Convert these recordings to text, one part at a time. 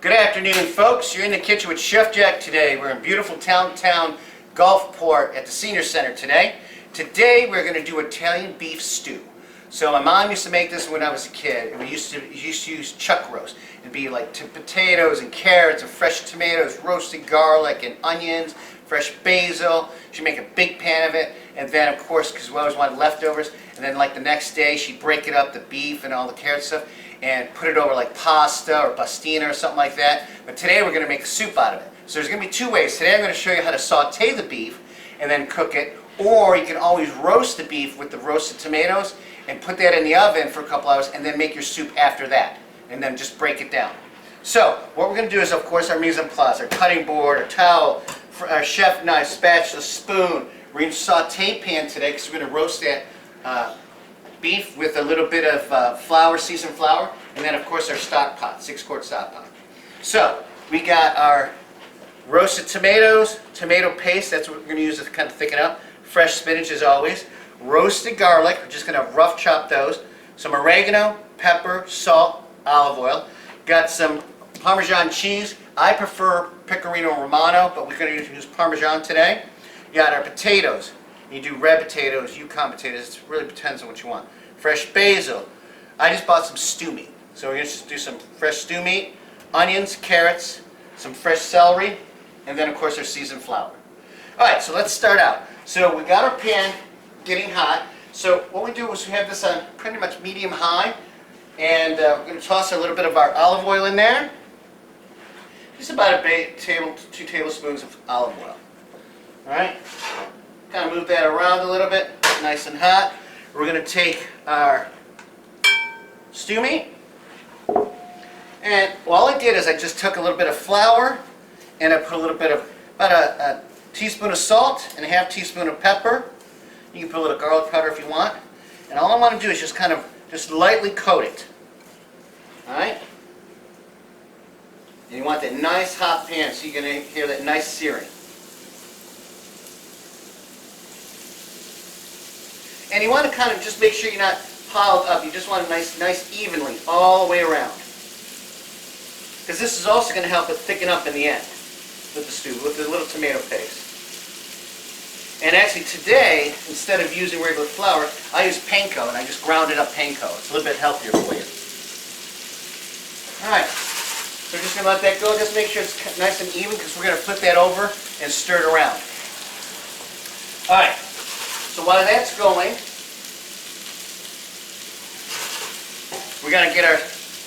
Good afternoon, folks. You're in the kitchen with Chef Jack today. We're in beautiful downtown Gulfport at the Senior Center today. Today we're going to do Italian beef stew. So my mom used to make this when I was a kid, and we used to use chuck roast. It'd be like potatoes and carrots and fresh tomatoes, roasted garlic and onions, fresh basil. She'd make a big pan of it, and then of course, because we always wanted leftovers, and then like the next day she'd break it up, the beef and all the carrot stuff, and put it over like pasta or pastina or something like that. But today we're going to make a soup out of it. So there's going to be two ways. Today I'm going to show you how to saute the beef and then cook it, or you can always roast the beef with the roasted tomatoes and put that in the oven for a couple hours and then make your soup after that, and then just break it down. So what we're going to do is, of course, our mise en place, our cutting board, our towel, our chef knife, spatula, spoon. We're going to saute pan today because we're going to roast that beef with a little bit of flour, seasoned flour, and then of course our stock pot, 6-quart stock pot. So we got our roasted tomatoes, tomato paste, that's what we're going to use to kind of thicken up, fresh spinach as always, roasted garlic, we're just going to rough chop those, some oregano, pepper, salt, olive oil, got some Parmesan cheese. I prefer Pecorino Romano, but we're going to use Parmesan today. You got our potatoes. You do red potatoes, Yukon potatoes, it really depends on what you want. Fresh basil. I just bought some stew meat. So we're going to just do some fresh stew meat, onions, carrots, some fresh celery, and then of course our seasoned flour. Alright, so let's start out. So we got our pan getting hot. So what we do is we have this on pretty much medium high, and we're going to toss a little bit of our olive oil in there. Just about 2 tablespoons of olive oil. Alright? Kind of move that around a little bit, nice and hot. We're going to take our stew meat, and all I did is I just took a little bit of flour, and I put a little bit of, about a teaspoon of salt and a half teaspoon of pepper. You can put a little garlic powder if you want. And all I want to do is just kind of, just lightly coat it. Alright? And you want that nice hot pan so you're going to hear that nice searing. And you want to kind of just make sure you're not piled up. You just want it nice evenly all the way around. Because this is also going to help it thicken up in the end with the stew, with the little tomato paste. And actually today, instead of using regular flour, I use panko, and I just grounded up panko. It's a little bit healthier for you. Alright, so we're just going to let that go. Just make sure it's nice and even, because we're going to flip that over and stir it around. Alright. So while that's going, we're going to get our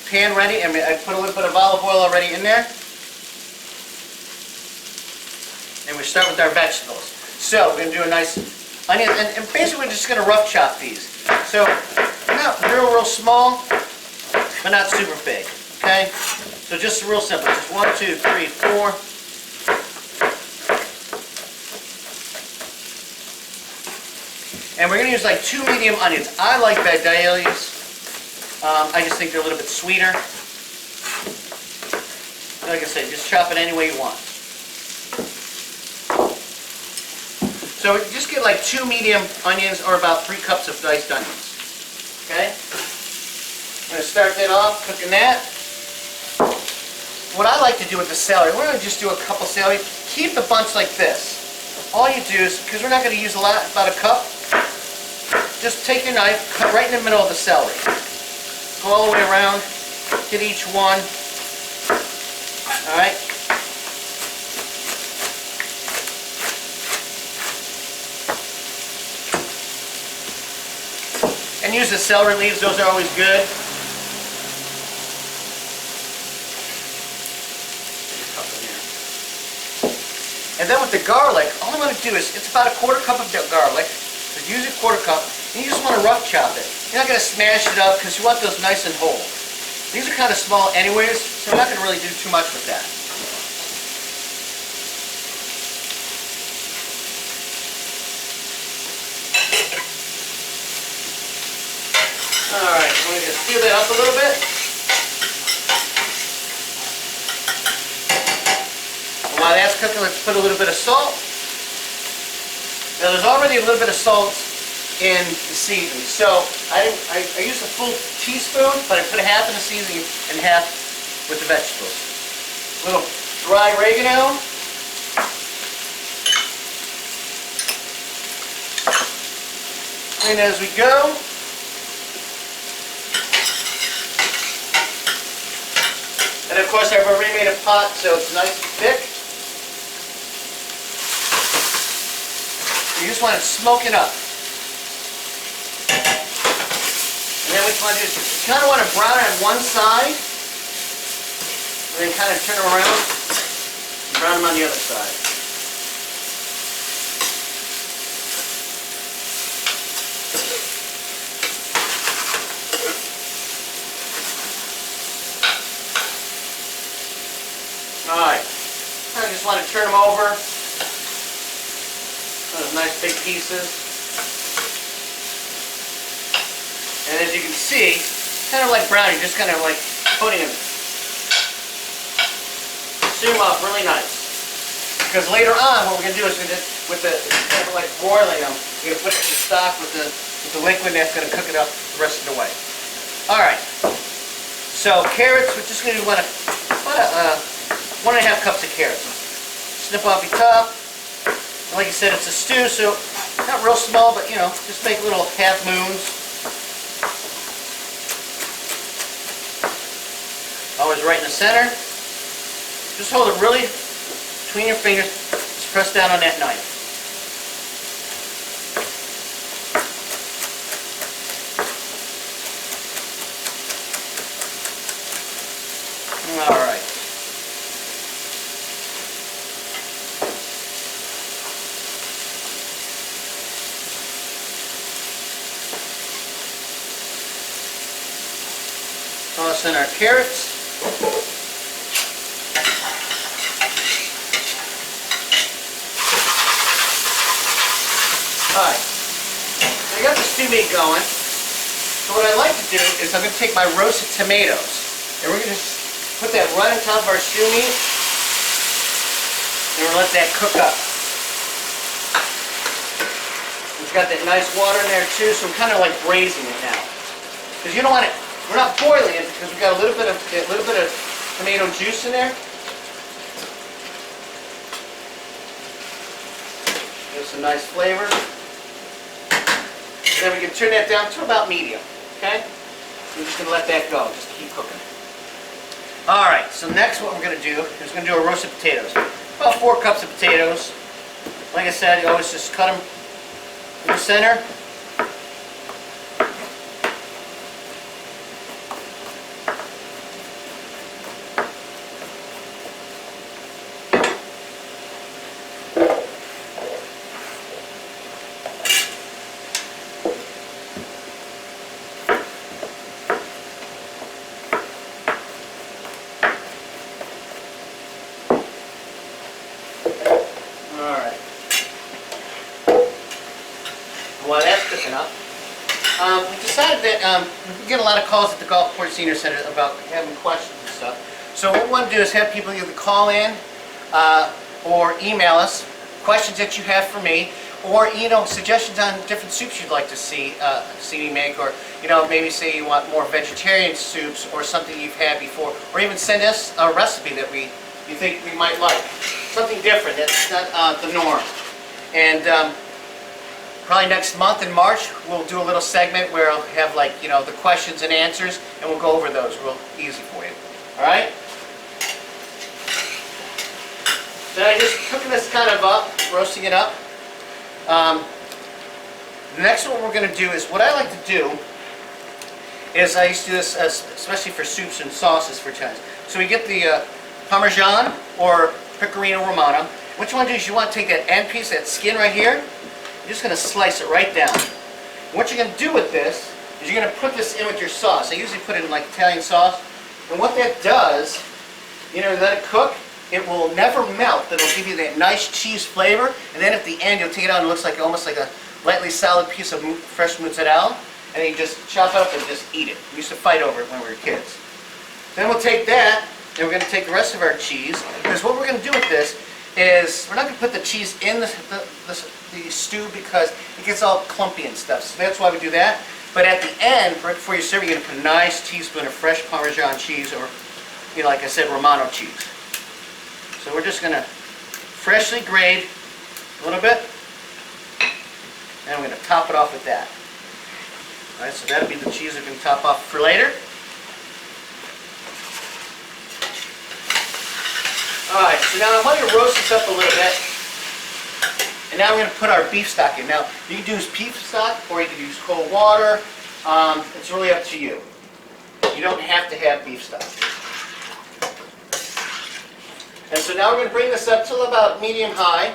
pan ready, and I put a little bit of olive oil already in there. And we start with our vegetables. So we're going to do a nice onion, and basically we're just going to rough chop these. So not real small, but not super big. Okay? So just real simple. Just 1, 2, 3, 4. And we're going to use like 2 medium onions. I like Vidalis. I just think they're a little bit sweeter. Like I said, just chop it any way you want. So just get like 2 medium onions, or about 3 cups of diced onions. Okay? I'm going to start that off, cooking that. What I like to do with the celery, we're going to just do a couple celery. Keep the bunch like this. All you do is, because we're not going to use a lot, about a cup, just take your knife, cut right in the middle of the celery. Go all the way around, get each one. Alright? And use the celery leaves, those are always good. And then with the garlic, all I'm going to do is, it's about a 1/4 cup of garlic. So use a 1/4 cup. And you just want to rough chop it. You're not going to smash it up because you want those nice and whole. These are kind of small anyways, so I'm not going to really do too much with that. Alright, I'm going to just seal that up a little bit. And while that's cooking, let's put a little bit of salt. Now there's already a little bit of salt in the seasoning. So I used a full teaspoon, but I put half in the seasoning and half with the vegetables. little dry oregano. And as we go, and of course I've already made a pot so it's nice and thick. You just want it smoking up. And then what you want to do is you kind of want to brown it on one side, and then kind of turn them around and brown them on the other side. Alright, I just want to turn them over. Those nice big pieces. And as you can see, kind of like brownie, just kind of like putting them. Sear them up really nice. Because later on, what we're going to do is with the kind of like broiling them, we're going to put it in the stock with the liquid, and that's going to cook it up the rest of the way. Alright, so carrots, we're just going to do about 1.5 cups of carrots. Snip off your top. And like I said, it's a stew, so not real small, but you know, just make little half moons. Always right in the center. Just hold it really between your fingers. Just press down on that knife. All right. Toss in our carrots. Alright, so I got the stew meat going. So what I like to do is I'm going to take my roasted tomatoes and we're going to just put that right on top of our stew meat and we're going to let that cook up. It's got that nice water in there too, so I'm kind of like braising it now. Because you don't want it. We're not boiling it because we've got a little bit of tomato juice in there. Give some nice flavor. And then we can turn that down to about medium. Okay? We're just going to let that go. Just keep cooking. Alright, so next what we're going to do is we're going to do our roasted potatoes. About 4 cups of potatoes. Like I said, you always just cut them in the center. While that's cooking up, we decided that we get a lot of calls at the Gulfport Senior Center about having questions and stuff. So what we want to do is have people either call in or email us questions that you have for me, or suggestions on different soups you'd like to see me make, or maybe say you want more vegetarian soups or something you've had before, or even send us a recipe that you think we might like, something different that's not the norm. And probably next month in March, we'll do a little segment where I'll have the questions and answers, and we'll go over those real easy for you. All right? So I'm just cooking this kind of up, roasting it up. The next one we're going to do is, what I like to do is, I used to do this especially for soups and sauces for Chinese. So we get the Parmesan or Pecorino Romano. What you want to do is you want to take that end piece, that skin right here. You're just going to slice it right down. And what you're going to do with this is you're going to put this in with your sauce. I usually put it in like Italian sauce. And what that does, let it cook. It will never melt. It'll give you that nice cheese flavor. And then at the end, you'll take it out and it looks like almost like a lightly solid piece of fresh mozzarella. And you just chop it up and just eat it. We used to fight over it when we were kids. Then we'll take that and we're going to take the rest of our cheese. Because what we're going to do with this is we're not going to put the cheese in the stew because it gets all clumpy and stuff. So that's why we do that. But at the end, right before you serve, you're going to put a nice teaspoon of fresh Parmesan cheese, or, like I said, Romano cheese. So we're just going to freshly grate a little bit, and I'm going to top it off with that. All right, so that'll be the cheese we can top off for later. All right, so now I want to roast this up a little bit. And now we're going to put our beef stock in. Now, you can use beef stock or you can use cold water. It's really up to you. You don't have to have beef stock. And so now we're going to bring this up to about medium-high.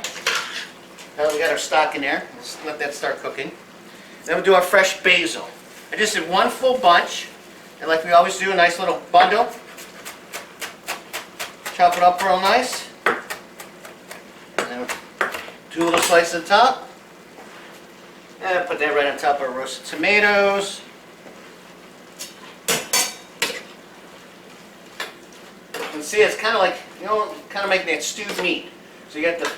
Now that we got our stock in there, let's let that start cooking. Then we'll do our fresh basil. I just did one full bunch, and like we always do, a nice little bundle. Chop it up real nice. And then do a little slice on top. And put that right on top of our roasted tomatoes. And see, it's kind of like, kind of making that stewed meat. So you got the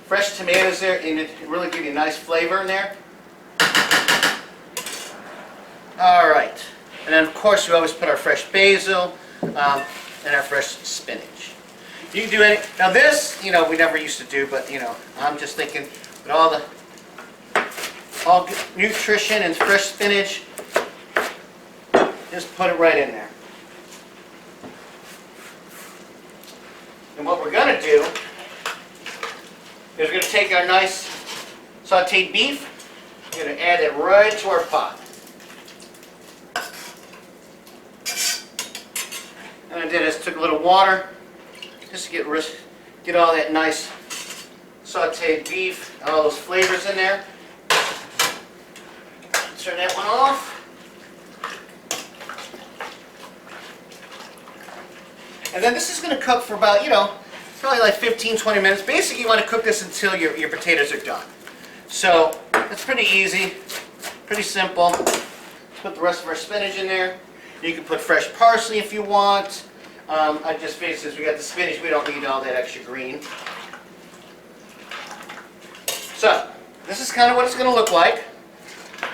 fresh tomatoes there, and it really gives you a nice flavor in there. All right. And then, of course, we always put our fresh basil and our fresh spinach. You can do any. Now this, we never used to do, but I'm just thinking with all nutrition and fresh spinach, just put it right in there. And what we're going to do is we're going to take our nice sauteed beef, we're going to add it right to our pot. And I did is took a little water, just to get all that nice sauteed beef, all those flavors in there. Turn that one off. And then this is going to cook for about, probably like 15-20 minutes. Basically, you want to cook this until your potatoes are done. So it's pretty easy, pretty simple. Put the rest of our spinach in there. You can put fresh parsley if you want. I just figured since we got the spinach, we don't need all that extra green. So this is kind of what it's going to look like.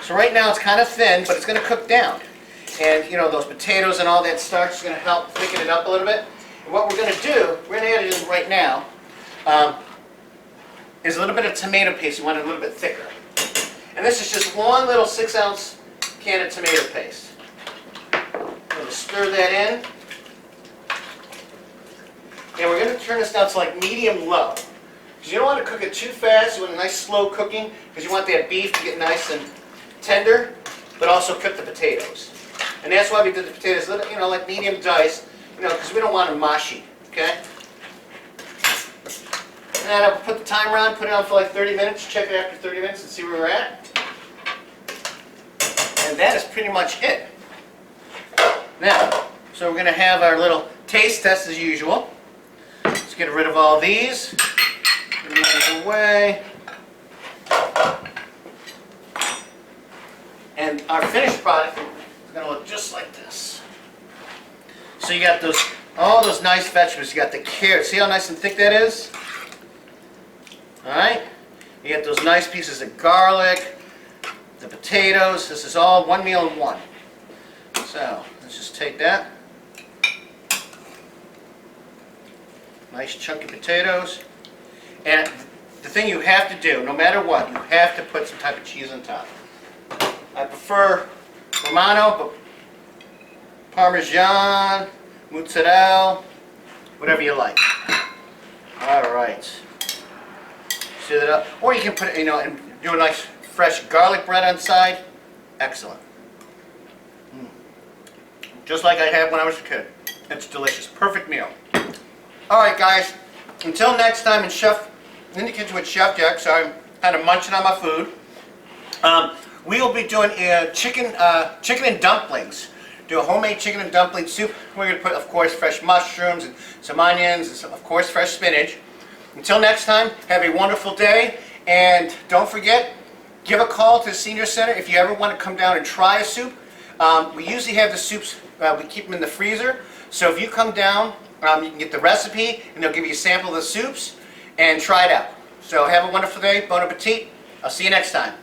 So right now it's kind of thin, but it's going to cook down. And those potatoes and all that starch is going to help thicken it up a little bit. And what we're going to do, we're going to add it in right now, is a little bit of tomato paste. You want it a little bit thicker. And this is just one little 6-ounce can of tomato paste. I'm going to stir that in. And we're going to turn this down to like medium-low. Because you don't want to cook it too fast. You want a nice slow cooking because you want that beef to get nice and tender, but also cook the potatoes. And that's why we did the potatoes, like medium dice, because we don't want them mushy, okay? And then I'll put the timer on, put it on for like 30 minutes, check it after 30 minutes and see where we're at. And that is pretty much it. Now, so we're going to have our little taste test as usual. Let's get rid of all these. Move these away. And our finished product is going to look just like this. So you got all those nice vegetables. You got the carrots. See how nice and thick that is? Alright. You got those nice pieces of garlic, the potatoes. This is all one meal in one. So let's just take that. Nice chunky potatoes. And the thing you have to do, no matter what, you have to put some type of cheese on top. I prefer Romano, but Parmesan, mozzarella, whatever you like. Alright. See that up? Or you can put it, and do a nice fresh garlic bread on the side. Excellent. Just like I had when I was a kid. It's delicious. Perfect meal. Alright guys, until next time in the kitchen with Chef Jack, sorry, I'm kind of munching on my food. We will be doing chicken and dumplings. Do a homemade chicken and dumpling soup. We're going to put, of course, fresh mushrooms and some onions and some, of course, fresh spinach. Until next time, have a wonderful day. And don't forget, give a call to the Senior Center if you ever want to come down and try a soup. We usually have the soups, we keep them in the freezer. So if you come down, you can get the recipe and they'll give you a sample of the soups and try it out. So have a wonderful day. Bon appetit. I'll see you next time.